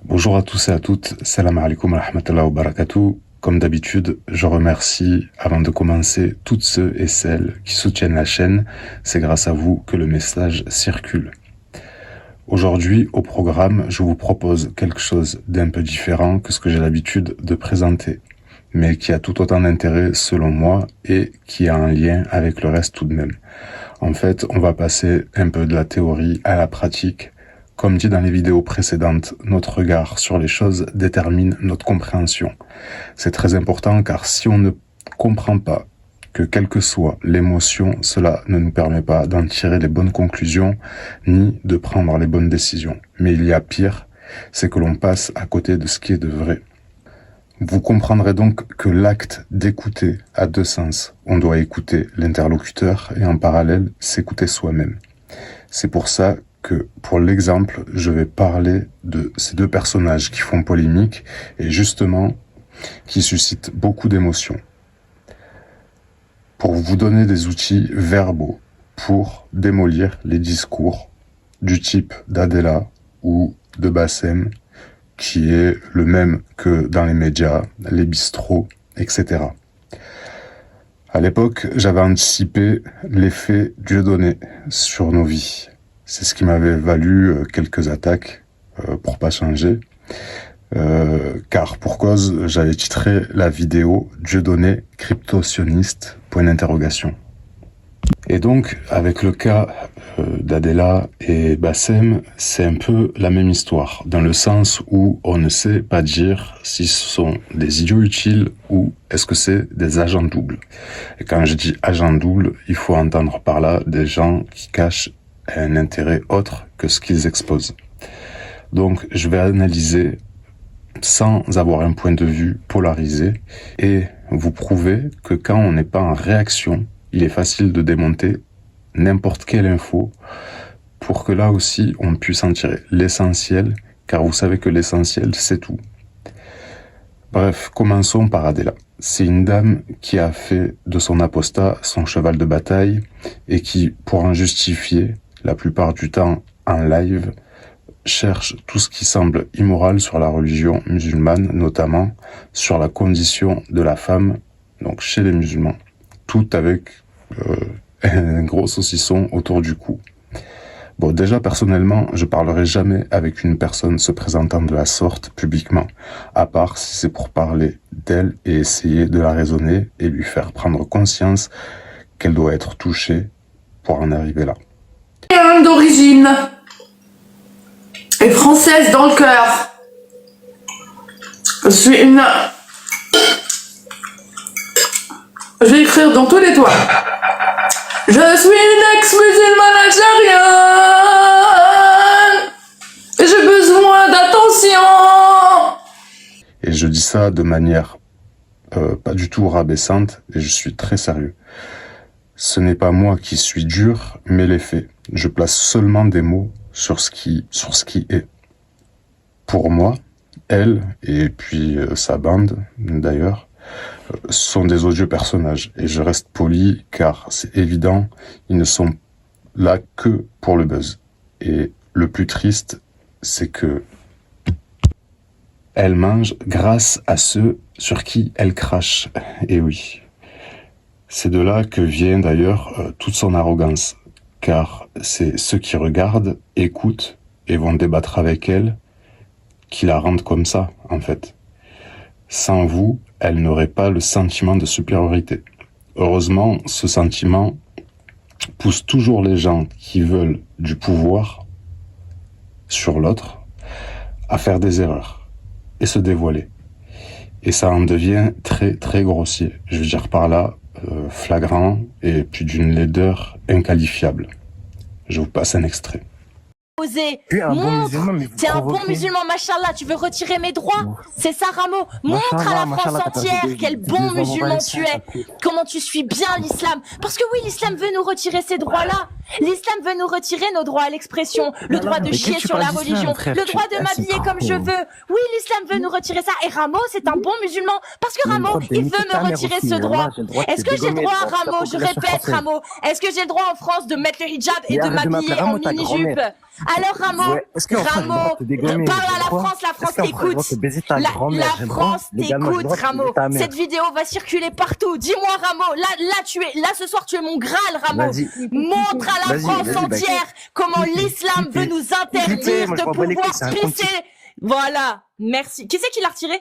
Bonjour à tous et à toutes, salam alaikum wa rahmatullahi wa barakatuh. Comme d'habitude, je remercie, avant de commencer, toutes ceux et celles qui soutiennent la chaîne. C'est grâce à vous que le message circule. Aujourd'hui, au programme, je vous propose quelque chose d'un peu différent que ce que j'ai l'habitude de présenter, mais qui a tout autant d'intérêt selon moi et qui a un lien avec le reste tout de même. En fait, on va passer un peu de la théorie à la pratique. Comme dit dans les vidéos précédentes, notre regard sur les choses détermine notre compréhension. C'est très important car si on ne comprend pas que quelle que soit l'émotion, cela ne nous permet pas d'en tirer les bonnes conclusions ni de prendre les bonnes décisions. Mais il y a pire, c'est que l'on passe à côté de ce qui est de vrai. Vous comprendrez donc que l'acte d'écouter a deux sens. On doit écouter l'interlocuteur et en parallèle s'écouter soi-même. C'est pour ça que, pour l'exemple, je vais parler de ces deux personnages qui font polémique et justement qui suscitent beaucoup d'émotions. Pour vous donner des outils verbaux pour démolir les discours du type d'Adela ou de Bassem, qui est le même que dans les médias, les bistrots, etc. À l'époque, j'avais anticipé l'effet Dieudonné sur nos vies. C'est ce qui m'avait valu quelques attaques pour pas changer. Car pour cause, j'avais titré la vidéo Dieudonné crypto-sioniste, point d'interrogation. Et donc, avec le cas d'Adela et Bassem, c'est un peu la même histoire, dans le sens où on ne sait pas dire si ce sont des idiots utiles ou est-ce que c'est des agents doubles. Et quand je dis agents doubles, il faut entendre par là des gens qui cachent un intérêt autre que ce qu'ils exposent. Donc, je vais analyser sans avoir un point de vue polarisé et vous prouver que quand on n'est pas en réaction, il est facile de démonter n'importe quelle info pour que là aussi on puisse en tirer l'essentiel, car vous savez que l'essentiel c'est tout. Bref, commençons par Adela. C'est une dame qui a fait de son apostat son cheval de bataille et qui, pour en justifier, la plupart du temps en live, cherche tout ce qui semble immoral sur la religion musulmane, notamment sur la condition de la femme, donc chez les musulmans, tout avec un gros saucisson autour du cou. Bon, déjà, personnellement, je parlerai jamais avec une personne se présentant de la sorte publiquement, à part si c'est pour parler d'elle et essayer de la raisonner et lui faire prendre conscience qu'elle doit être touchée pour en arriver là. D'origine et française dans le cœur. Je vais écrire dans tous les toits. Je suis une ex-musulmane algérienne et j'ai besoin d'attention. Et je dis ça de manière pas du tout rabaissante et je suis très sérieux. Ce n'est pas moi qui suis dur, mais les faits. Je place seulement des mots sur ce qui est. Pour moi, elle, et puis sa bande d'ailleurs, sont des odieux personnages. Et je reste poli car c'est évident, ils ne sont là que pour le buzz. Et le plus triste, c'est que elle mange grâce à ceux sur qui elle crache. Et oui. C'est de là que vient d'ailleurs toute son arrogance, car c'est ceux qui regardent, écoutent et vont débattre avec elle qui la rendent comme ça, en fait. Sans vous, elle n'aurait pas le sentiment de supériorité. Heureusement, ce sentiment pousse toujours les gens qui veulent du pouvoir sur l'autre à faire des erreurs et se dévoiler. Et ça en devient très très grossier. Je veux dire par là, flagrant et puis d'une laideur inqualifiable. Je vous passe un extrait. Tu es un bon musulman, mais t'es un bon musulman, machallah, tu veux retirer mes droits? C'est ça, Ramo. Montre à la France entière quel bon musulman tu es. Comment tu suis bien l'islam. Parce que oui, l'islam veut nous retirer ces droits-là. L'islam veut nous retirer nos droits à l'expression, le droit de chier sur la religion, le droit de m'habiller comme je veux. Oui, l'islam veut nous retirer ça. Et Ramo, c'est un bon musulman. Parce que Ramo, il veut me retirer ce droit. Est-ce que j'ai le droit, Ramo, je répète, Ramo, est-ce que j'ai le droit en France de mettre le hijab et de m'habiller en mini-jupe? Alors Ramo, Ouais. Est-ce qu'en France, j'ai le droit Ramo, de te dégommer? parle à la Quoi? France, la France Est-ce qu'en France, j'ai le droit t'écoute. de baiser ta La grand-mère? J'ai le droit? France Légalement, j'ai le t'écoute, droit de Ramo. baiser ta mère. Cette vidéo va circuler partout. Dis-moi, Ramo, là, ce soir, tu es mon Graal, Ramo. Vas-y. Montre à la Vas-y, France vas-y, bah, entière comment l'islam veut nous interdire moi, je de m'en bats les couilles, pouvoir c'est un compte. pisser. Voilà, merci. Qui c'est qui l'a retiré?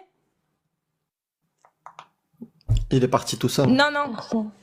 Il est parti tout seul. Non, non.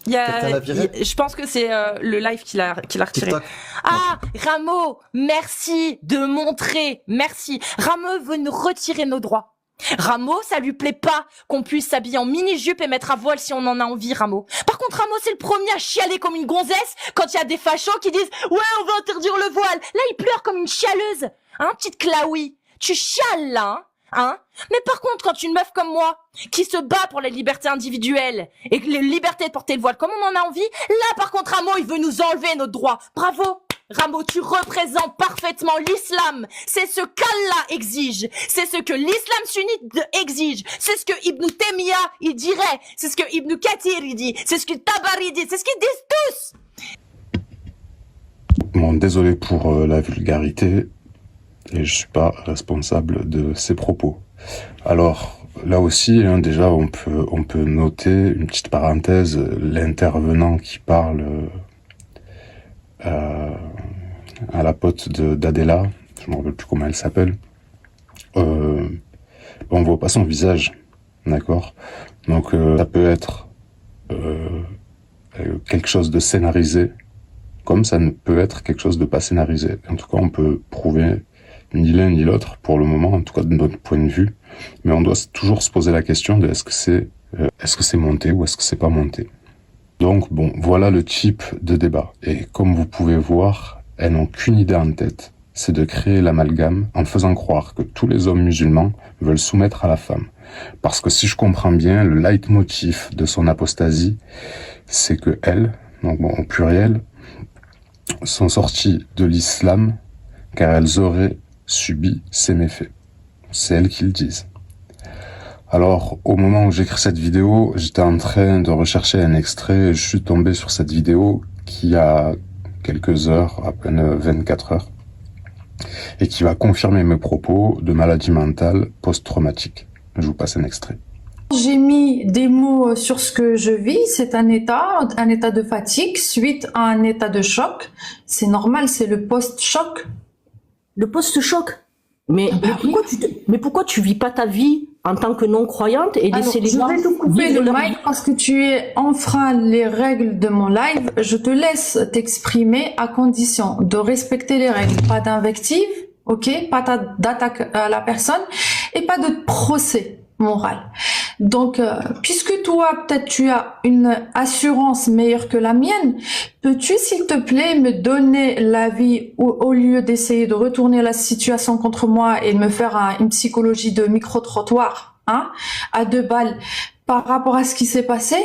Quelqu'un l'a viré? Je pense que c'est le live qui l'a retiré. TikTok. Ah, Ramo, merci de montrer. Merci. Ramo veut nous retirer nos droits. Ramo, ça lui plaît pas qu'on puisse s'habiller en mini-jupe et mettre à voile si on en a envie, Ramo. Par contre, Ramo, c'est le premier à chialer comme une gonzesse quand il y a des fachos qui disent « Ouais, on va interdire le voile ». Là, il pleure comme une chialeuse. Hein, petite Claoui. Tu chiales, là, hein. Mais par contre, quand une meuf comme moi, qui se bat pour les libertés individuelles et les libertés de porter le voile comme on en a envie, là, par contre, Ramo, il veut nous enlever notre droit. Bravo. Ramo, tu représentes parfaitement l'islam. C'est ce qu'Allah exige. C'est ce que l'islam sunnite exige. C'est ce que Ibn Taymiyyah, il dirait. C'est ce que Ibn Kathir, il dit. C'est ce que Tabari dit. C'est ce qu'ils disent tous. Bon, désolé pour la vulgarité, et je suis pas responsable de ces propos. Alors, là aussi, hein, déjà, on peut noter une petite parenthèse, l'intervenant qui parle à la pote d'Adela, je me rappelle plus comment elle s'appelle, on voit pas son visage, d'accord? Donc ça peut être quelque chose de scénarisé, comme ça ne peut être quelque chose de pas scénarisé. En tout cas, on peut prouver ni l'un ni l'autre pour le moment, en tout cas de notre point de vue, mais on doit toujours se poser la question de est-ce que c'est monté ou est-ce que c'est pas monté. Donc bon, voilà le type de débat. Et comme vous pouvez voir, elles n'ont qu'une idée en tête, c'est de créer l'amalgame en faisant croire que tous les hommes musulmans veulent soumettre à la femme. Parce que si je comprends bien, le leitmotiv de son apostasie, c'est que elles, donc bon, au pluriel, sont sorties de l'islam car elles auraient subi ces méfaits. C'est elles qui le disent. Alors, au moment où j'écris cette vidéo, j'étais en train de rechercher un extrait et je suis tombé sur cette vidéo qui a quelques heures, à peine 24 heures, et qui va confirmer mes propos de maladie mentale post-traumatique. Je vous passe un extrait. J'ai mis des mots sur ce que je vis, c'est un état de fatigue suite à un état de choc. C'est normal, c'est le post-choc. Le post-choc. Mais pourquoi tu vis pas ta vie en tant que non-croyante et laisser les gens je vais te couper vivre le leur mic parce que tu es enfreint les règles de mon live. Je te laisse t'exprimer à condition de respecter les règles. Pas d'invective, ok? Pas d'attaque à la personne et pas de procès moral. Donc, puisque toi, peut-être tu as une assurance meilleure que la mienne, peux-tu, s'il te plaît, me donner l'avis au lieu d'essayer de retourner la situation contre moi et de me faire une psychologie de micro-trottoir, hein, à 2 balles par rapport à ce qui s'est passé?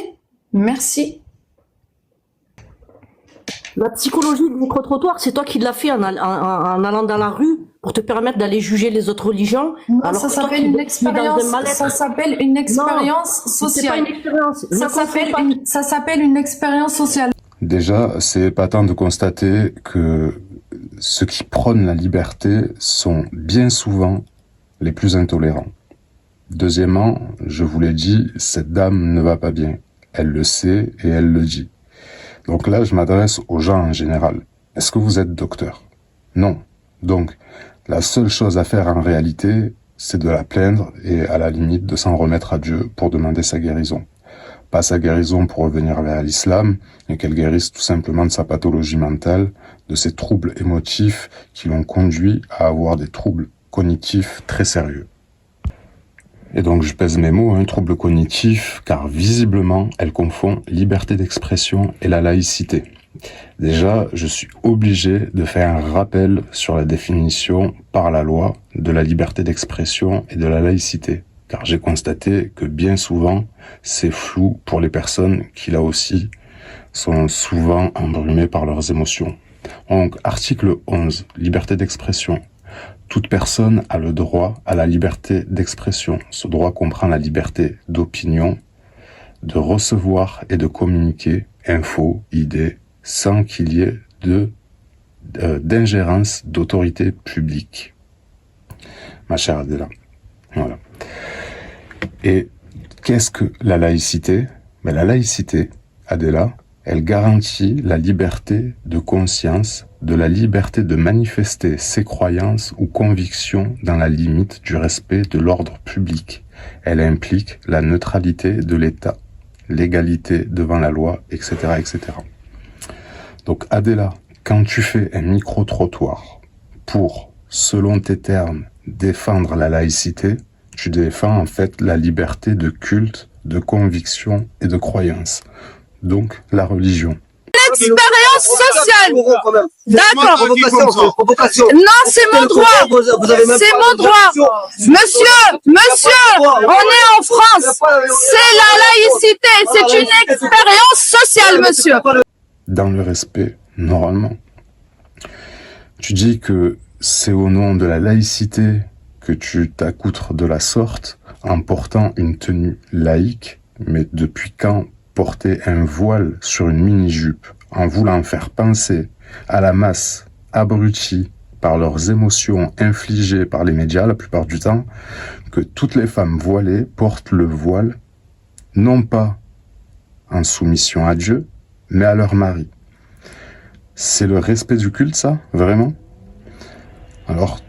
Merci. La psychologie du micro-trottoir, c'est toi qui l'as fait en allant dans la rue pour te permettre d'aller juger les autres religions. Non, alors ça que toi, s'appelle tu une es dans un expérience. mal-être. Ça s'appelle une expérience C'est pas sociale. une expérience. Ça s'appelle une expérience sociale. Déjà, c'est épatant de constater que ceux qui prônent la liberté sont bien souvent les plus intolérants. Deuxièmement, je vous l'ai dit, cette dame ne va pas bien. Elle le sait et elle le dit. Donc là, je m'adresse aux gens en général. Est-ce que vous êtes docteur? Non. Donc, la seule chose à faire en réalité, c'est de la plaindre et à la limite de s'en remettre à Dieu pour demander sa guérison. Pas sa guérison pour revenir vers l'islam, mais qu'elle guérisse tout simplement de sa pathologie mentale, de ses troubles émotifs qui l'ont conduit à avoir des troubles cognitifs très sérieux. Et donc je pèse mes mots, trouble cognitif, car visiblement elle confond liberté d'expression et la laïcité. Déjà, je suis obligé de faire un rappel sur la définition par la loi de la liberté d'expression et de la laïcité, car j'ai constaté que bien souvent c'est flou pour les personnes qui là aussi sont souvent embrumées par leurs émotions. Donc article 11, liberté d'expression. Toute personne a le droit à la liberté d'expression. Ce droit comprend la liberté d'opinion, de recevoir et de communiquer infos, idées, sans qu'il y ait de d'ingérence d'autorité publique. Ma chère Adela. Voilà. Et qu'est-ce que la laïcité? Ben, la laïcité, Adela, elle garantit la liberté de conscience, de la liberté de manifester ses croyances ou convictions dans la limite du respect de l'ordre public. Elle implique la neutralité de l'État, l'égalité devant la loi, etc., etc. Donc Adela, quand tu fais un micro-trottoir pour, selon tes termes, défendre la laïcité, tu défends en fait la liberté de culte, de conviction et de croyance. Donc la religion. Expérience sociale. D'accord. Non, c'est mon droit. C'est mon droit. Monsieur, on est en France. C'est la laïcité. C'est une expérience sociale, monsieur. Dans le respect, normalement. Tu dis que c'est au nom de la laïcité que tu t'accoutres de la sorte en portant une tenue laïque, mais depuis quand porter un voile sur une mini-jupe en voulant faire penser à la masse abrutie par leurs émotions infligées par les médias la plupart du temps, que toutes les femmes voilées portent le voile, non pas en soumission à Dieu, mais à leur mari. C'est le respect du culte, ça, vraiment? Alors,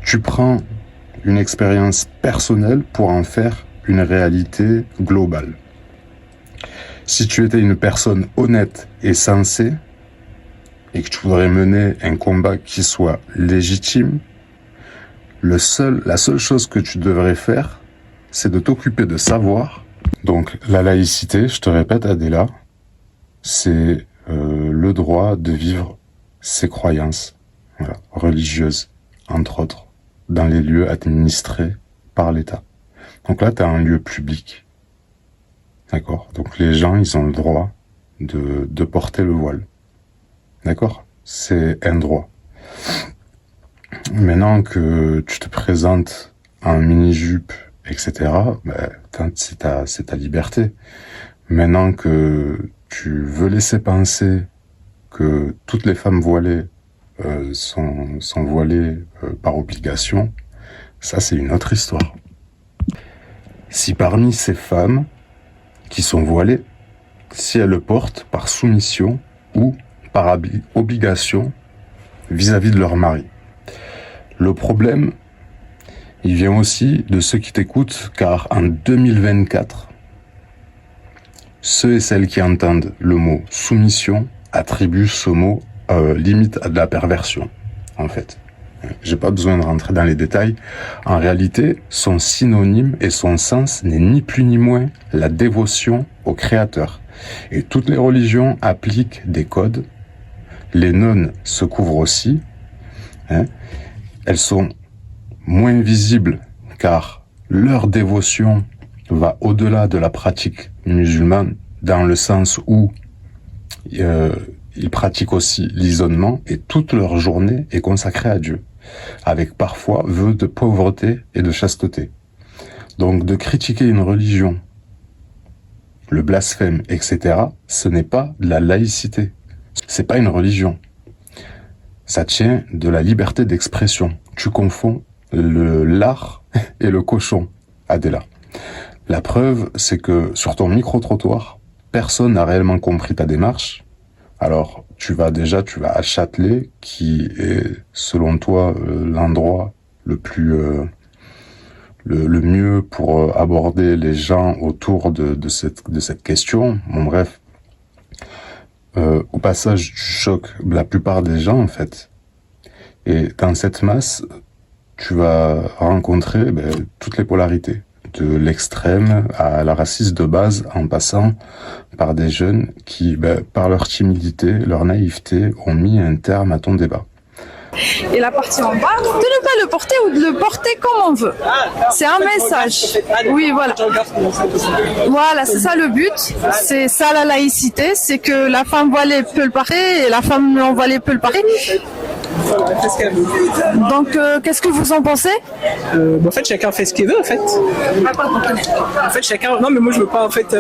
tu prends une expérience personnelle pour en faire une réalité globale. Si tu étais une personne honnête et sensée, et que tu voudrais mener un combat qui soit légitime, la seule chose que tu devrais faire, c'est de t'occuper de savoir. Donc la laïcité, je te répète Adela, c'est le droit de vivre ses croyances religieuses, entre autres, dans les lieux administrés par l'État. Donc là, tu as un lieu public. D'accord? Donc les gens, ils ont le droit de porter le voile. D'accord? C'est un droit. Maintenant que tu te présentes en mini-jupe, etc., ben, c'est ta liberté. Maintenant que tu veux laisser penser que toutes les femmes voilées sont voilées par obligation, ça c'est une autre histoire. Si parmi ces femmes qui sont voilées, si elles le portent par soumission ou par obligation vis-à-vis de leur mari. Le problème, il vient aussi de ceux qui t'écoutent, car en 2024, ceux et celles qui entendent le mot soumission attribuent ce mot limite à de la perversion, en fait. J'ai pas besoin de rentrer dans les détails. En réalité, son synonyme et son sens n'est ni plus ni moins la dévotion au Créateur. Et toutes les religions appliquent des codes. Les nonnes se couvrent aussi. Elles sont moins visibles car leur dévotion va au-delà de la pratique musulmane, dans le sens où ils pratiquent aussi l'isolement et toute leur journée est consacrée à Dieu, avec parfois vœux de pauvreté et de chasteté. Donc de critiquer une religion, le blasphème, etc., ce n'est pas de la laïcité. C'est pas une religion. Ça tient de la liberté d'expression. Tu confonds le lard et le cochon, Adela. La preuve, c'est que sur ton micro-trottoir, personne n'a réellement compris ta démarche. Alors, tu vas à Châtelet, qui est, selon toi, l'endroit le plus, le mieux pour aborder les gens autour de cette question. Bon, bref. Au passage, tu choques la plupart des gens, en fait. Et dans cette masse, tu vas rencontrer toutes les polarités. De l'extrême à la raciste de base, en passant par des jeunes qui, par leur timidité, leur naïveté, ont mis un terme à ton débat. Et la partie en bas, de ne pas le porter ou de le porter comme on veut. C'est un message. Oui, voilà. Voilà, c'est ça le but. C'est ça la laïcité. C'est que la femme voilée peut le porter et la femme non voilée peut le porter. Voilà, elle fait ce qu'elle veut. Donc, qu'est-ce que vous en pensez? En fait, chacun fait ce qu'il veut, en fait. En fait, chacun... Non, mais moi, je veux pas, en fait...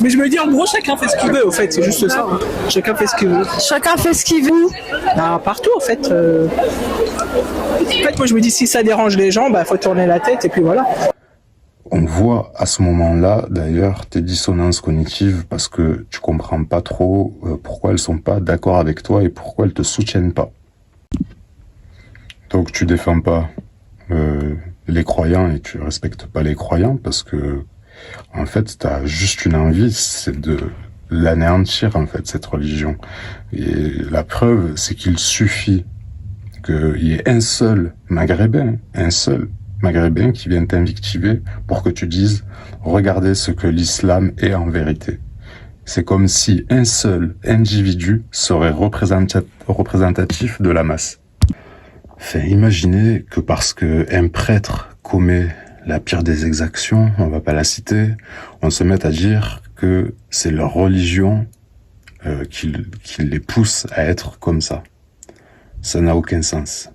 Mais je me dis, en gros, chacun fait ce qu'il veut, en fait. C'est juste ça. Hein. Chacun fait ce qu'il veut. Chacun fait ce qu'il veut. Bah, partout, en fait. En fait, moi, je me dis, si ça dérange les gens, bah, faut tourner la tête, et puis voilà. On voit à ce moment-là, d'ailleurs, tes dissonances cognitives parce que tu comprends pas trop pourquoi elles sont pas d'accord avec toi et pourquoi elles te soutiennent pas. Donc tu défends pas les croyants et tu respectes pas les croyants parce que en fait t'as juste une envie, c'est de l'anéantir en fait cette religion. Et la preuve, c'est qu'il suffit qu'il y ait un seul maghrébin qui vient t'invectiver pour que tu dises « Regardez ce que l'islam est en vérité ». C'est comme si un seul individu serait représentatif de la masse. Enfin, imaginez que parce qu'un prêtre commet la pire des exactions, on va pas la citer, on se met à dire que c'est leur religion qui les pousse à être comme ça. Ça n'a aucun sens.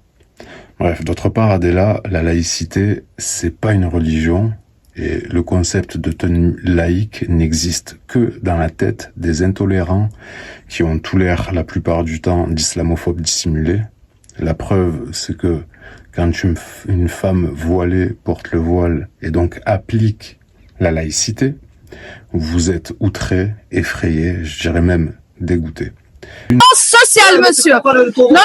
Bref, d'autre part, Adela, la laïcité, c'est pas une religion et le concept de tenue laïque n'existe que dans la tête des intolérants qui ont tout l'air, la plupart du temps, d'islamophobes dissimulés. La preuve, c'est que quand une femme voilée porte le voile et donc applique la laïcité, vous êtes outré, effrayé, je dirais même dégoûté. Social, monsieur. Non, non.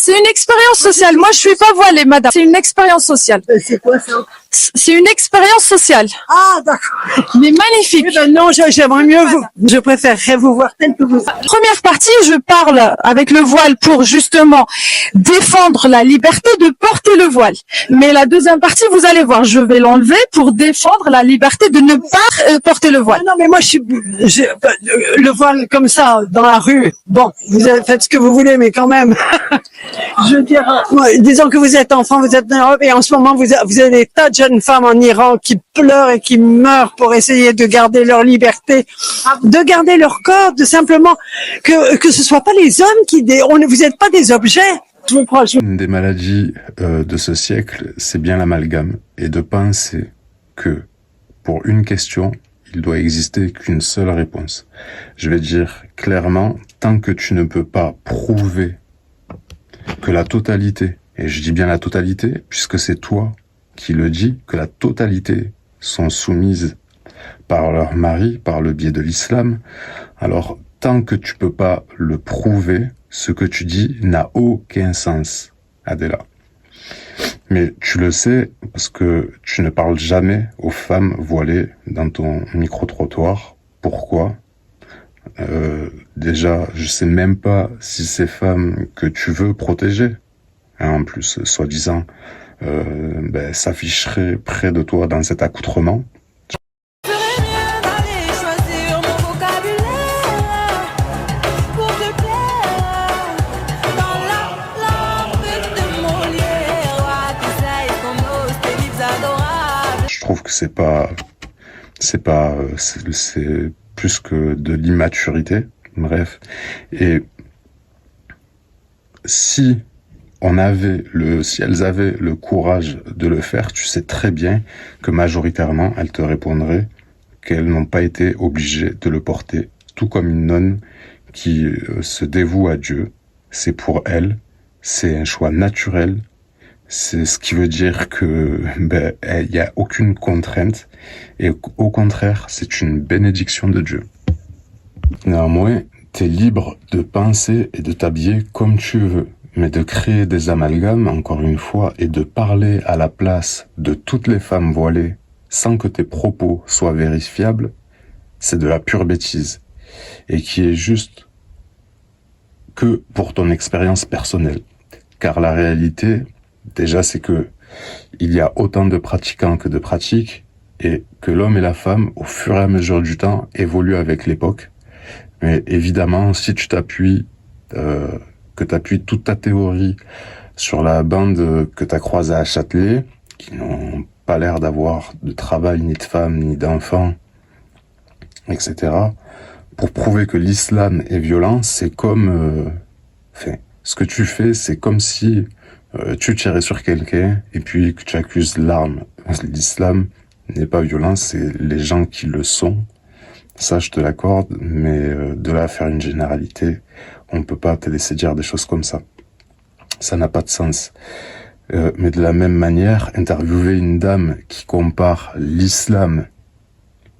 C'est une expérience sociale. Moi, je suis pas voilée, madame. C'est une expérience sociale. C'est quoi ça? C'est une expérience sociale. Ah, d'accord. Mais magnifique. Eh ben non, j'aimerais mieux vous. Je préférerais vous voir tel que vous. Première partie, je parle avec le voile pour justement défendre la liberté de porter le voile. Mais la deuxième partie, vous allez voir, je vais l'enlever pour défendre la liberté de ne pas porter le voile. Non, mais moi, le voile comme ça, dans la rue. Bon, faites ce que vous voulez, mais quand même. Je veux dire, disons que vous êtes enfant, vous êtes en Europe, et en ce moment, vous avez des tas de jeunes femmes en Iran qui pleurent et qui meurent pour essayer de garder leur liberté, de garder leur corps, de simplement que ce soit pas les hommes vous n'êtes pas des objets. Une des maladies de ce siècle, c'est bien l'amalgame et de penser que pour une question, il doit exister qu'une seule réponse. Je vais dire clairement, tant que tu ne peux pas prouver que la totalité, et je dis bien la totalité, puisque c'est toi qui le dis, que la totalité sont soumises par leur mari, par le biais de l'islam, alors tant que tu peux pas le prouver, ce que tu dis n'a aucun sens, Adela. Mais tu le sais parce que tu ne parles jamais aux femmes voilées dans ton micro-trottoir. Pourquoi ? Déjà, je sais même pas si ces femmes que tu veux protéger, hein, en plus, soi-disant, s'afficheraient près de toi dans cet accoutrement. Je trouve que c'est plus que de l'immaturité, bref. Et si elles avaient le courage de le faire, tu sais très bien que majoritairement, elles te répondraient qu'elles n'ont pas été obligées de le porter. Tout comme une nonne qui se dévoue à Dieu, c'est pour elle, c'est un choix naturel. C'est ce qui veut dire que il y a aucune contrainte et au contraire, c'est une bénédiction de Dieu. Néanmoins, t'es libre de penser et de t'habiller comme tu veux, mais de créer des amalgames, encore une fois, et de parler à la place de toutes les femmes voilées sans que tes propos soient vérifiables, c'est de la pure bêtise et qui est juste que pour ton expérience personnelle. Car la réalité, déjà, c'est que il y a autant de pratiquants que de pratiques et que l'homme et la femme, au fur et à mesure du temps, évoluent avec l'époque. Mais évidemment, si tu t'appuies, que t'appuies toute ta théorie sur la bande que t'as croisée à Châtelet, qui n'ont pas l'air d'avoir de travail, ni de femme, ni d'enfants, etc. Pour prouver que l'islam est violent, c'est comme... ce que tu fais, c'est comme si tu tirais sur quelqu'un et puis que tu accuses l'arme. L'islam n'est pas violent, c'est les gens qui le sont. Ça, je te l'accorde, mais de là à faire une généralité, on peut pas te laisser dire des choses comme ça. Ça n'a pas de sens. Mais de la même manière, interviewer une dame qui compare l'islam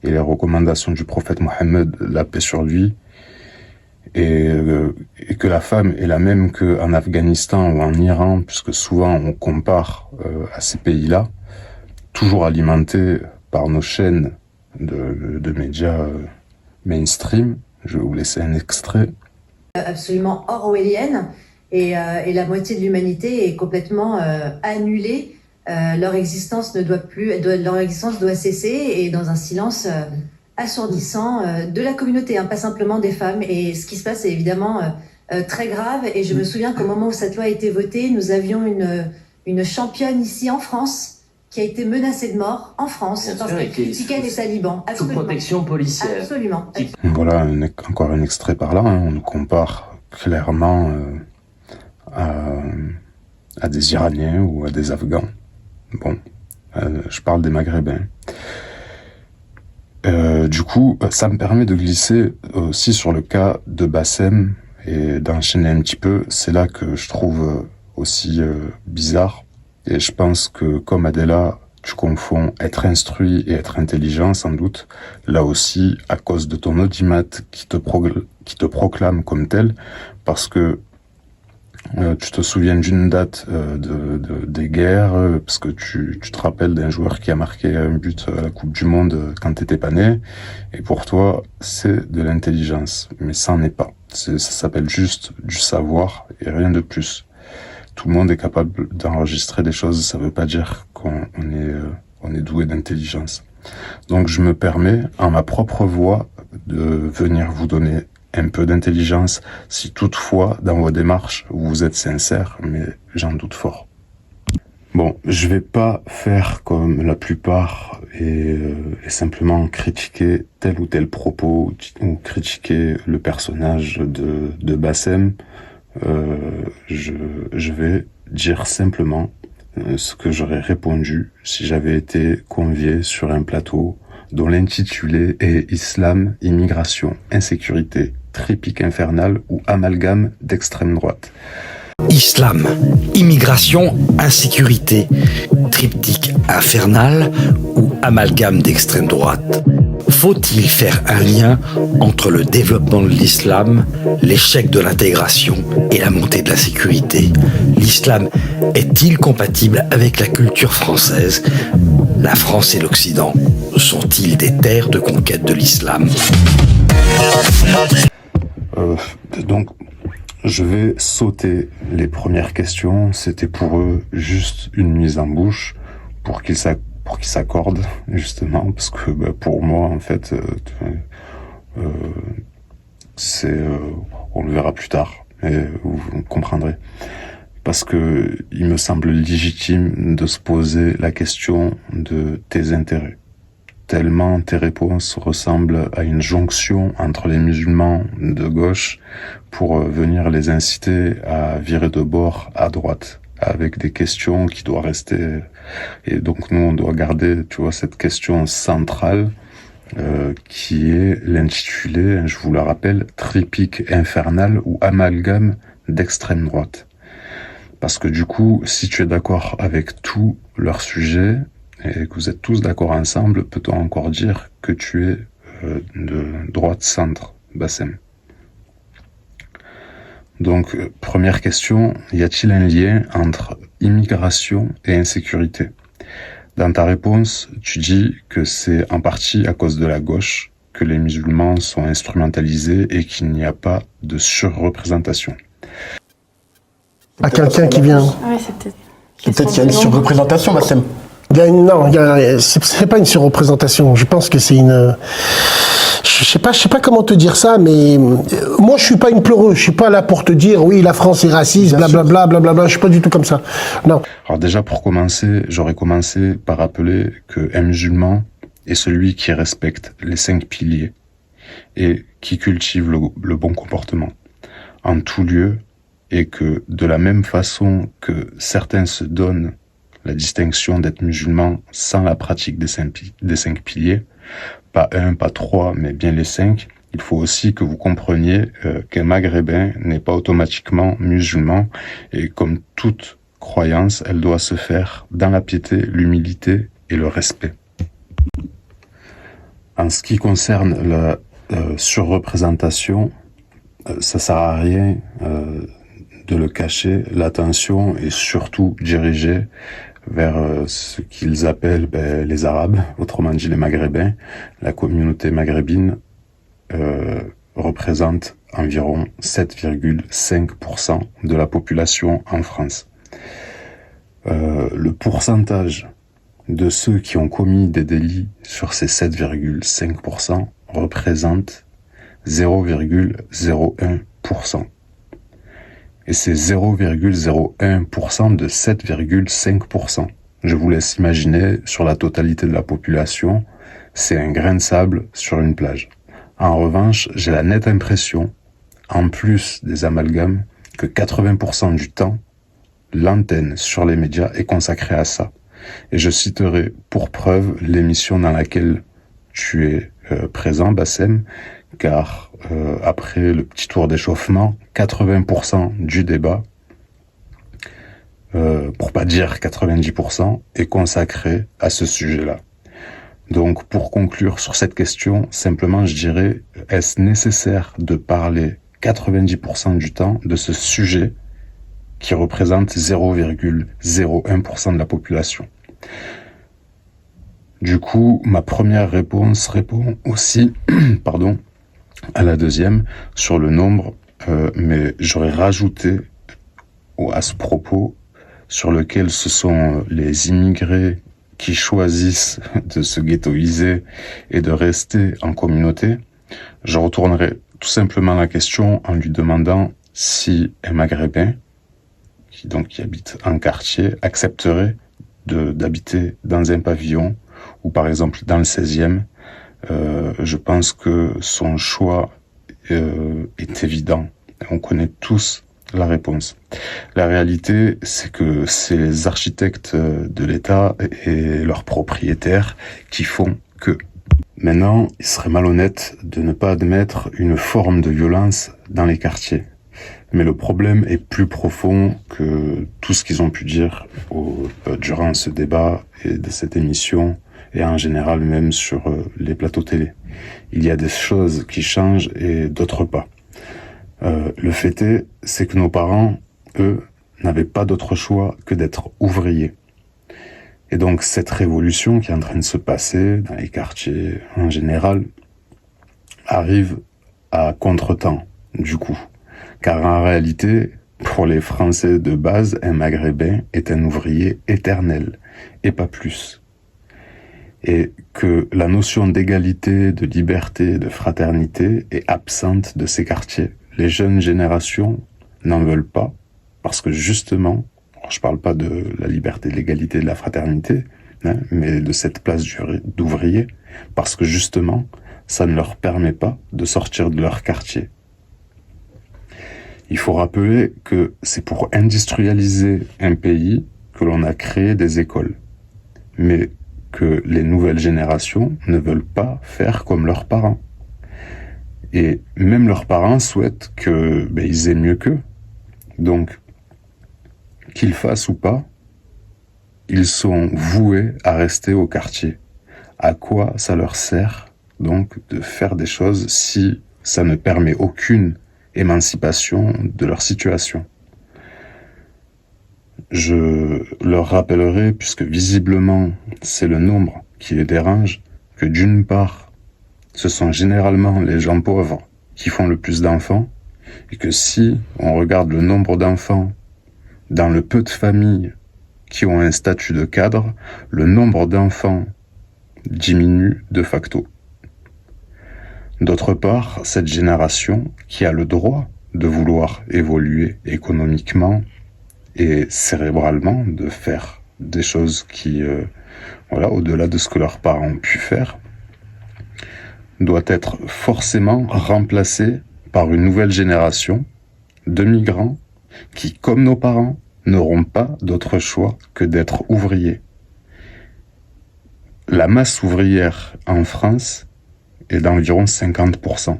et les recommandations du prophète Mohammed, la paix sur lui, et que la femme est la même qu'en Afghanistan ou en Iran, puisque souvent on compare à ces pays-là, toujours alimentés par nos chaînes de médias mainstream. Je vais vous laisser un extrait. Absolument orwellienne, et la moitié de l'humanité est complètement annulée. Leur existence doit cesser, et dans un silence assourdissant de la communauté, pas simplement des femmes. Et ce qui se passe est évidemment très grave. Et je me souviens qu'au moment où cette loi a été votée, nous avions une championne ici en France qui a été menacée de mort en France parce qu'elle critiquait les talibans. Sous protection policière. Absolument. Voilà encore un extrait par là. On nous compare clairement à des Iraniens ou à des Afghans. Bon, je parle des Maghrébins. Du coup, ça me permet de glisser aussi sur le cas de Bassem et d'enchaîner un petit peu. C'est là que je trouve aussi bizarre. Et je pense que, comme Adela, tu confonds être instruit et être intelligent, sans doute. Là aussi, à cause de ton audimat qui te proclame comme tel, parce que tu te souviens d'une date des guerres, parce que tu te rappelles d'un joueur qui a marqué un but à la Coupe du Monde quand t'étais pas né, et pour toi, c'est de l'intelligence. Mais ça n'en est pas. Ça s'appelle juste du savoir et rien de plus. Tout le monde est capable d'enregistrer des choses, ça veut pas dire qu'on est doué d'intelligence. Donc je me permets, en ma propre voix, de venir vous donner un peu d'intelligence, si toutefois, dans vos démarches, vous êtes sincère, mais j'en doute fort. Bon, je vais pas faire comme la plupart et simplement critiquer tel ou tel propos ou critiquer le personnage de Bassem. Je vais dire simplement ce que j'aurais répondu si j'avais été convié sur un plateau dont l'intitulé est Islam, immigration, insécurité, triptyque infernal ou amalgame d'extrême droite. Islam, immigration, insécurité, triptyque infernal ou amalgame d'extrême droite. Faut-il faire un lien entre le développement de l'islam, l'échec de l'intégration et la montée de la sécurité? L'islam est-il compatible avec la culture française? La France et l'Occident sont-ils des terres de conquête de l'islam? Donc, je vais sauter les premières questions. C'était pour eux juste une mise en bouche pour qu'ils s'accordent, justement, parce que pour moi, en fait, on le verra plus tard, mais vous comprendrez. Parce que il me semble légitime de se poser la question de tes intérêts. Tellement tes réponses ressemblent à une jonction entre les musulmans de gauche pour venir les inciter à virer de bord à droite, avec des questions qui doivent rester. Et donc nous, on doit garder, tu vois, cette question centrale qui est l'intitulé, je vous le rappelle, triptyque infernal ou amalgame d'extrême droite. Parce que du coup, si tu es d'accord avec tout leur sujet et que vous êtes tous d'accord ensemble, peut-on encore dire que tu es de droite centre, Bassem? Donc, première question, y a-t-il un lien entre immigration et insécurité? Dans ta réponse, tu dis que c'est en partie à cause de la gauche que les musulmans sont instrumentalisés et qu'il n'y a pas de surreprésentation. À quelqu'un qui vient. Ouais, Peut-être qu'il y a une surreprésentation, Bassem. C'est pas une surreprésentation. Je pense que c'est une. Je sais pas comment te dire ça, mais moi je suis pas une pleureuse. Je suis pas là pour te dire oui la France est raciste, blablabla, blablabla. Je suis pas du tout comme ça. Non. Alors déjà pour commencer, j'aurais commencé par rappeler qu'un musulman est celui qui respecte les 5 piliers et qui cultivent le bon comportement en tout lieu, et que de la même façon que certains se donnent la distinction d'être musulmans sans la pratique des 5 piliers, pas 1, pas 3, mais bien les 5, il faut aussi que vous compreniez qu'un maghrébin n'est pas automatiquement musulman, et comme toute croyance, elle doit se faire dans la piété, l'humilité et le respect. En ce qui concerne la surreprésentation, ça sert à rien de le cacher. L'attention est surtout dirigée vers ce qu'ils appellent les Arabes, autrement dit les Maghrébins. La communauté maghrébine représente environ 7,5% de la population en France. Le pourcentage de ceux qui ont commis des délits sur ces 7,5% représente 0,01%. Et c'est 0,01% de 7,5%. Je vous laisse imaginer, sur la totalité de la population, c'est un grain de sable sur une plage. En revanche, j'ai la nette impression, en plus des amalgames, que 80% du temps, l'antenne sur les médias est consacrée à ça. Et je citerai pour preuve l'émission dans laquelle tu es présent, Bassem, car après le petit tour d'échauffement, 80% du débat, pour pas dire 90%, est consacré à ce sujet-là. Donc pour conclure sur cette question, simplement je dirais, est-ce nécessaire de parler 90% du temps de ce sujet qui représente 0,01% de la population? Du coup, ma première réponse répond aussi à la deuxième sur le nombre, mais j'aurais rajouté à ce propos sur lequel ce sont les immigrés qui choisissent de se ghettoiser et de rester en communauté. Je retournerai tout simplement la question en lui demandant si un Maghrébin qui habite en quartier accepterait d'habiter dans un pavillon ou par exemple dans le 16e. Je pense que son choix est évident. On connaît tous la réponse. La réalité, c'est que c'est les architectes de l'État et leurs propriétaires qui font que. Maintenant, il serait malhonnête de ne pas admettre une forme de violence dans les quartiers. Mais le problème est plus profond que tout ce qu'ils ont pu dire durant ce débat et de cette émission, et en général même sur les plateaux télé. Il y a des choses qui changent et d'autres pas. Le fait est, c'est que nos parents, eux, n'avaient pas d'autre choix que d'être ouvriers. Et donc cette révolution qui est en train de se passer dans les quartiers en général arrive à contretemps, du coup. Car en réalité, pour les Français de base, un Maghrébin est un ouvrier éternel, et pas plus. Et que la notion d'égalité, de liberté, de fraternité est absente de ces quartiers. Les jeunes générations n'en veulent pas, parce que justement, je parle pas de la liberté, de l'égalité, de la fraternité, mais de cette place d'ouvrier, parce que justement, ça ne leur permet pas de sortir de leur quartier. Il faut rappeler que c'est pour industrialiser un pays que l'on a créé des écoles, mais que les nouvelles générations ne veulent pas faire comme leurs parents. Et même leurs parents souhaitent ils aient mieux qu'eux. Donc, qu'ils fassent ou pas, ils sont voués à rester au quartier. À quoi ça leur sert donc de faire des choses si ça ne permet aucune émancipation de leur situation? Je leur rappellerai, puisque visiblement c'est le nombre qui les dérange, que d'une part, ce sont généralement les gens pauvres qui font le plus d'enfants, et que si on regarde le nombre d'enfants dans le peu de familles qui ont un statut de cadre, le nombre d'enfants diminue de facto. D'autre part, cette génération qui a le droit de vouloir évoluer économiquement et cérébralement, de faire des choses qui, au-delà de ce que leurs parents ont pu faire, doit être forcément remplacé par une nouvelle génération de migrants qui, comme nos parents, n'auront pas d'autre choix que d'être ouvriers. La masse ouvrière en France est d'environ 50%.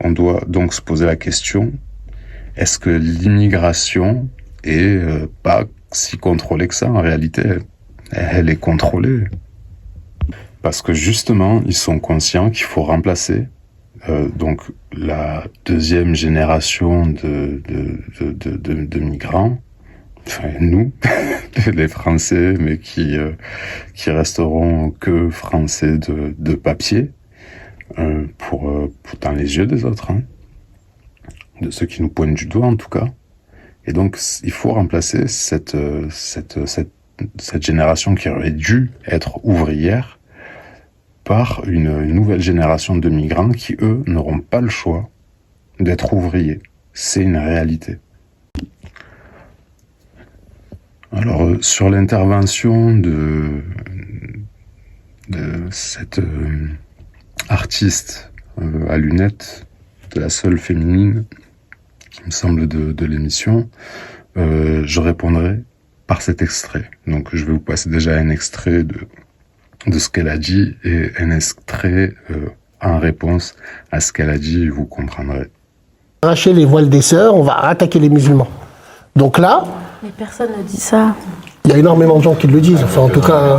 On doit donc se poser la question, est-ce que l'immigration est pas si contrôlée que ça en réalité? Elle est contrôlée. Parce que justement, ils sont conscients qu'il faut remplacer donc la deuxième génération de migrants, enfin nous, les Français, mais qui resteront que Français de papier, pour dans les yeux des autres, hein, de ceux qui nous pointent du doigt en tout cas. Et donc il faut remplacer cette génération qui aurait dû être ouvrière par une nouvelle génération de migrants qui, eux, n'auront pas le choix d'être ouvriers. C'est une réalité. Alors, sur l'intervention de cette artiste à lunettes, de la seule féminine, il me semble, de l'émission, je répondrai par cet extrait. Donc, je vais vous passer déjà un extrait de ce qu'elle a dit et un extrait en réponse à ce qu'elle a dit, vous comprendrez. Arracher les voiles des sœurs, on va attaquer les musulmans. Donc là... Mais personne ne dit ça. Il y a énormément de gens qui le disent. Enfin, en tout cas,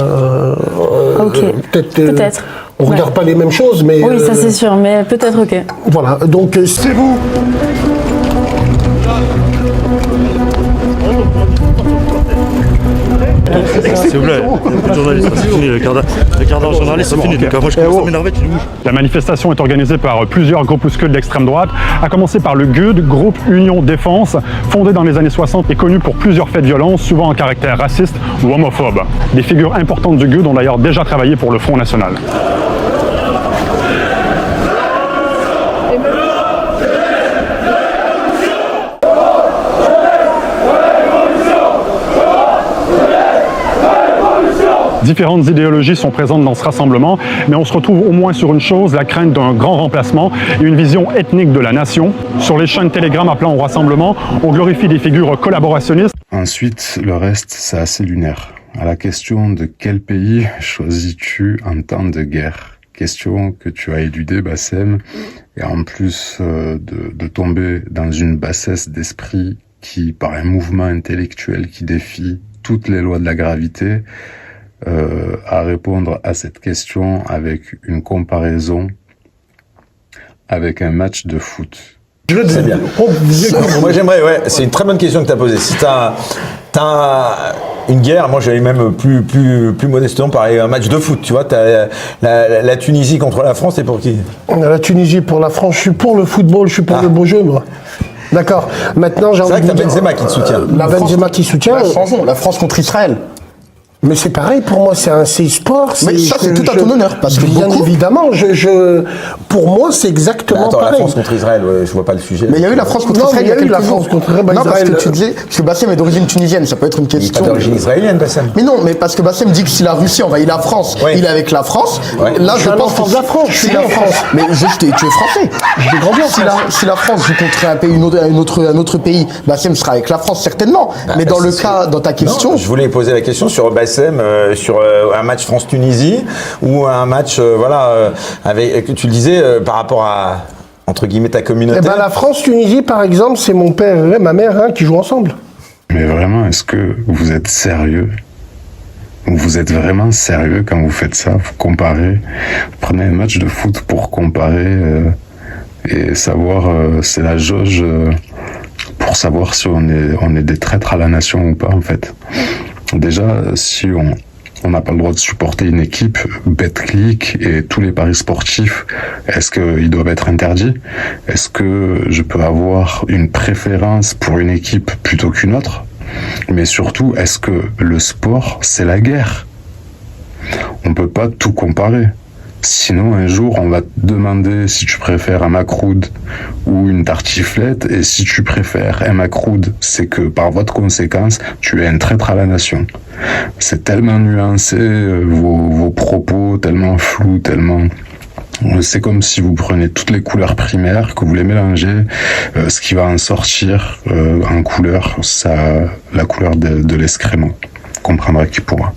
peut-être. On regarde pas les mêmes choses, mais... Oui, ça c'est sûr, mais peut-être, ok. Voilà, donc c'est vous. S'il vous plaît, le journaliste, c'est fini, le quart d'heure journaliste, c'est fini. Donc après, je commence à m'énerver, tu bouges. La manifestation est organisée par plusieurs groupuscules d'extrême droite, à commencer par le GUD, Groupe Union Défense, fondé dans les années 60 et connu pour plusieurs faits de violence, souvent en caractère raciste ou homophobe. Des figures importantes du GUD ont d'ailleurs déjà travaillé pour le Front National. Différentes idéologies sont présentes dans ce rassemblement, mais on se retrouve au moins sur une chose, la crainte d'un grand remplacement et une vision ethnique de la nation. Sur les chaînes Telegram appelant au rassemblement, on glorifie des figures collaborationnistes. Ensuite, le reste, c'est assez lunaire. À la question de quel pays choisis-tu en temps de guerre? Question que tu as éludée, Bassem, et en plus de tomber dans une bassesse d'esprit qui, par un mouvement intellectuel qui défie toutes les lois de la gravité, à répondre à cette question avec une comparaison avec un match de foot. C'est bien. Moi j'aimerais, c'est une très bonne question que tu as posée. Si t'as une guerre, moi j'allais même plus modestement parler un match de foot, tu vois, t'as la Tunisie contre la France, t'es pour qui? La Tunisie pour la France, je suis pour le football, je suis pour le beau jeu, moi. D'accord. Maintenant, j'ai envie de dire... C'est vrai que t'as Benzema qui te soutient. Benzema qui soutient. La France contre Israël. Mais c'est pareil pour moi, c'est sport. Mais ça, c'est tout à ton honneur. Parce que bien évidemment, pour moi, c'est exactement pareil. La France contre Israël, je vois pas le sujet. Mais il y a eu la France contre Israël. Il y a eu la France contre Israël. Non, parce que tu disais, parce que Bassem est d'origine tunisienne, ça peut être une question. Il est pas d'origine israélienne, Bassem. Mais non, mais parce que Bassem dit que si la Russie envahit la France, il est avec la France. Là, je pense que la France. Je suis la France. Mais tu es français. J'ai grandi en France. Si la France joue contre un pays, un autre pays, Bassem sera avec la France certainement. Mais dans le cas, dans ta question, je voulais poser la question sur Bassem, sur un match France-Tunisie ou un match avec, tu le disais, par rapport à, entre guillemets, ta communauté. Eh ben, la France-Tunisie, par exemple, c'est mon père et ma mère qui jouent ensemble. Mais vraiment, est-ce que vous êtes sérieux? Vous êtes vraiment sérieux quand vous faites ça? Vous comparez, vous prenez un match de foot pour comparer et savoir, c'est la jauge pour savoir si on est des traîtres à la nation ou pas, en fait. Déjà, si on n'a pas le droit de supporter une équipe, BetClick et tous les paris sportifs, est-ce qu'ils doivent être interdits? Est-ce que je peux avoir une préférence pour une équipe plutôt qu'une autre? Mais surtout, est-ce que le sport, c'est la guerre? On peut pas tout comparer. Sinon, un jour, on va te demander si tu préfères un macroud ou une tartiflette, et si tu préfères un macroud, c'est que par voie de conséquence, tu es un traître à la nation. C'est tellement nuancé, vos propos, tellement flous, tellement C'est comme si vous prenez toutes les couleurs primaires, que vous les mélangez, ce qui va en sortir en couleur, la couleur de l'excrément. Comprendra qui pourra.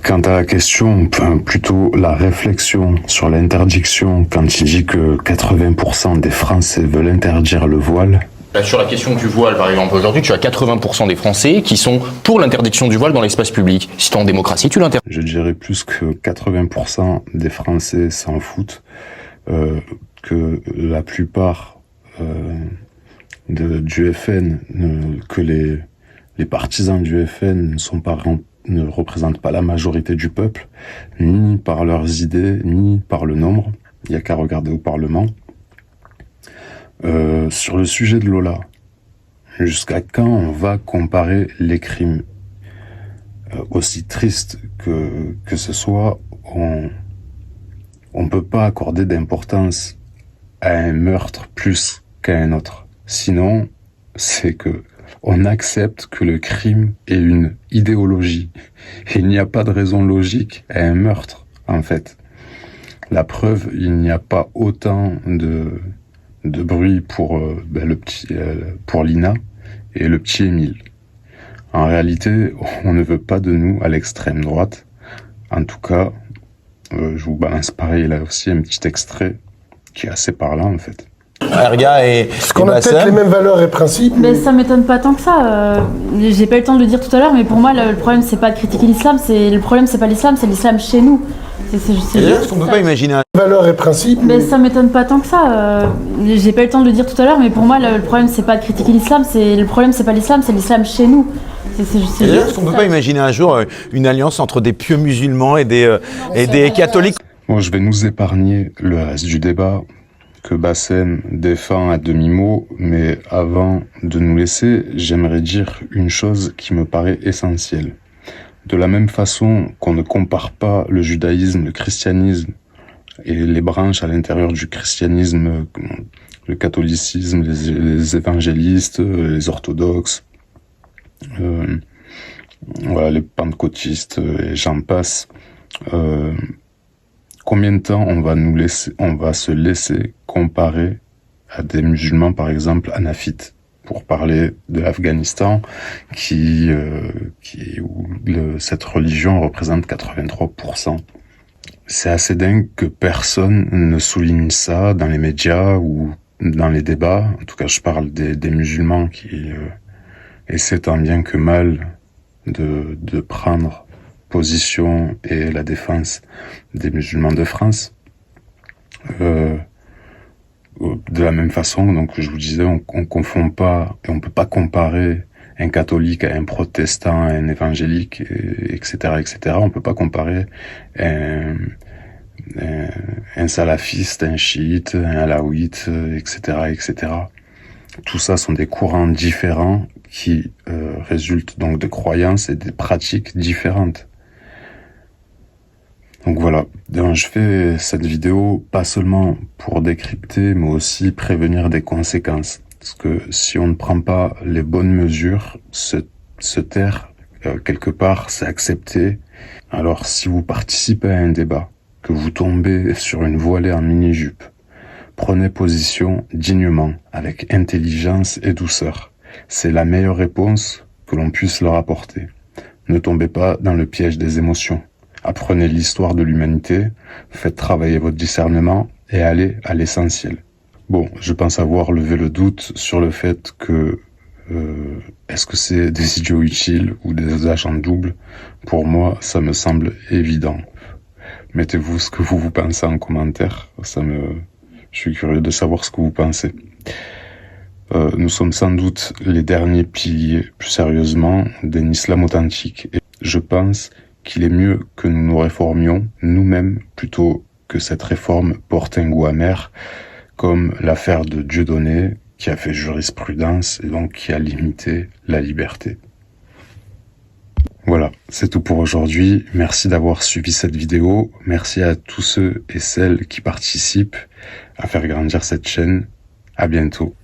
Quant à la question, plutôt la réflexion sur l'interdiction, quand il dit que 80% des Français veulent interdire le voile. Sur la question du voile, par exemple, aujourd'hui, tu as 80% des Français qui sont pour l'interdiction du voile dans l'espace public. Si tu es en démocratie, tu l'interdis. Je dirais plus que 80% des Français s'en foutent, que la plupart du FN, que les partisans du FN ne représentent pas la majorité du peuple, ni par leurs idées, ni par le nombre. Il n'y a qu'à regarder au Parlement. Sur le sujet de Lola, jusqu'à quand on va comparer les crimes, aussi tristes que ce soit, on peut pas accorder d'importance à un meurtre plus qu'à un autre. Sinon, c'est que on accepte que le crime est une idéologie. Et il n'y a pas de raison logique à un meurtre, en fait. La preuve, il n'y a pas autant de bruit pour pour Lina et le petit Émile. En réalité, on ne veut pas de nous à l'extrême droite. En tout cas, je vous balance pareil là aussi un petit extrait qui est assez parlant en fait. Erga et Parce qu'on a peut-être les mêmes valeurs et principes. Mais ça m'étonne pas tant que ça. J'ai pas eu le temps de le dire tout à l'heure, mais pour moi, le problème, c'est pas de critiquer l'islam. Le problème, c'est pas l'islam, c'est l'islam chez nous. Est-ce qu'on peut pas imaginer un... Valeurs et principes. Mais ça m'étonne pas tant que ça. J'ai pas eu le temps de le dire tout à l'heure, mais pour moi, le problème, c'est pas de critiquer l'islam. Le problème, c'est pas l'islam, c'est l'islam chez nous. Est-ce qu'on peut pas imaginer un jour une alliance entre des pieux musulmans et des catholiques? Bon, je vais nous épargner le reste du débat que Bassem défend à demi-mot, mais avant de nous laisser, j'aimerais dire une chose qui me paraît essentielle. De la même façon qu'on ne compare pas le judaïsme, le christianisme et les branches à l'intérieur du christianisme, le catholicisme, les évangélistes, les orthodoxes, voilà, les pentecôtistes et j'en passe. Combien de temps on va se laisser comparer à des musulmans, par exemple, hanafites, pour parler de l'Afghanistan, où cette religion représente 83%. C'est assez dingue que personne ne souligne ça dans les médias ou dans les débats. En tout cas, je parle des musulmans qui essaient tant bien que mal de prendre position et la défense des musulmans de France. De la même façon, donc je vous disais, on confond pas et on peut pas comparer un catholique à un protestant, à un évangélique, etc., etc. On peut pas comparer un salafiste, un chiite, un alawite, etc., etc. Tout ça sont des courants différents qui résultent donc de croyances et des pratiques différentes. Donc voilà, je fais cette vidéo pas seulement pour décrypter, mais aussi prévenir des conséquences. Parce que si on ne prend pas les bonnes mesures, se taire, quelque part, c'est accepté. Alors si vous participez à un débat, que vous tombez sur une voilée en mini-jupe, prenez position dignement, avec intelligence et douceur. C'est la meilleure réponse que l'on puisse leur apporter. Ne tombez pas dans le piège des émotions. Apprenez l'histoire de l'humanité, faites travailler votre discernement et allez à l'essentiel. Bon, je pense avoir levé le doute sur le fait que est-ce que c'est des idiots utiles ou des agents doubles? Pour moi, ça me semble évident. Mettez-vous ce que vous pensez en commentaire, je suis curieux de savoir ce que vous pensez. Nous sommes sans doute les derniers piliers, plus sérieusement, d'un islam authentique. Et je pense qu'il est mieux que nous nous réformions nous-mêmes plutôt que cette réforme porte un goût amer, comme l'affaire de Dieudonné, qui a fait jurisprudence et donc qui a limité la liberté. Voilà, c'est tout pour aujourd'hui. Merci d'avoir suivi cette vidéo. Merci à tous ceux et celles qui participent à faire grandir cette chaîne. À bientôt.